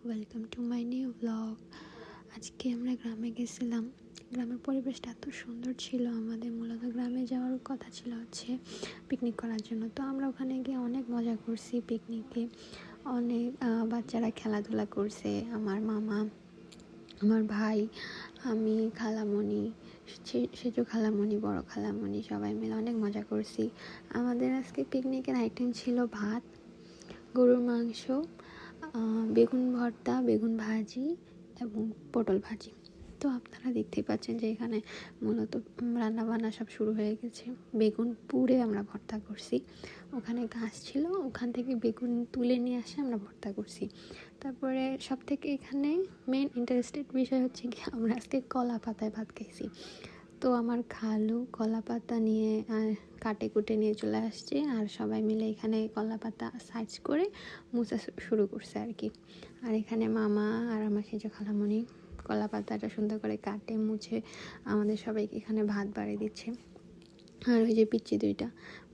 Welcome to my new blog. আজকে আমরা গ্রামে গেছিলাম। গ্রামের পরিবেশটা এত সুন্দর ছিল। আমাদের মূলত গ্রামে যাওয়ার কথা ছিল হচ্ছে পিকনিক করার জন্য। তো আমরা ওখানে গিয়ে অনেক মজা করছি। পিকনিকে অনেক বাচ্চারা খেলাধুলা করছে। আমার মামা, আমার ভাই, আমি, খালামণি, সেজু খালামণি, বড় খালামণি সবাই মিলে অনেক মজা করছি। আমাদের আজকে পিকনিকের আইটেম ছিল ভাত, গরুর মাংস, বেগুন ভর্তা, বেগুন ভাজি এবং পটল ভাজি। তো আপনারা দেখতেই পাচ্ছেন যে এখানে মূলত রান্নাবান্না সব শুরু হয়ে গেছে। বেগুন পুড়ে আমরা ভর্তা করছি। ওখানে গাছ ছিল, ওখান থেকে বেগুন তুলে নিয়ে আসে আমরা ভর্তা করছি। তারপরে সব থেকে এখানে মেন ইন্টারেস্টেড বিষয় হচ্ছে কি, আমরা আজকে কলা পাতায় ভাত খাইছি। তো আমার খালু কলা পাতা নিয়ে কাটে কুটে নিয়ে চলে আসছে, আর সবাই মিলে এখানে কলা পাতা সাইজ করে মুছা শুরু করছে আর কি। আর এখানে মামা আর আমার সেজো খালামণি কলা পাতাটা সুন্দর করে কাটে মুছে আমাদের সবাইকে এখানে ভাত বাড়ি দিচ্ছে। আর ওই যে পিচ্চি দুইটা,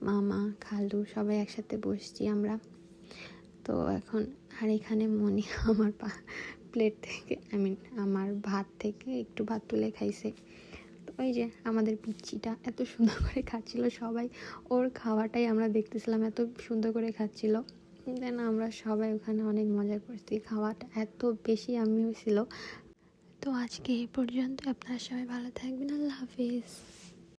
মামা খালু সবাই একসাথে বসছি আমরা। তো এখন আর এখানে মনি আমার প্লেট থেকে আমার ভাত থেকে একটু ভাত তুলে খাইছে। তো ওই যে আমাদের পিচ্চিটা এত সুন্দর করে খাচ্ছিল, সবাই ওর খাওয়াটাই আমরা দেখতেছিলাম, এত সুন্দর করে খাচ্ছিল। দেন আমরা সবাই ওখানে অনেক মজা করছি। খাওয়াটা এত বেশি আমি হয়েছিল। তো আজকে এই পর্যন্ত। আপনারা সবাই ভালো থাকবেন। আল্লাহ হাফিজ।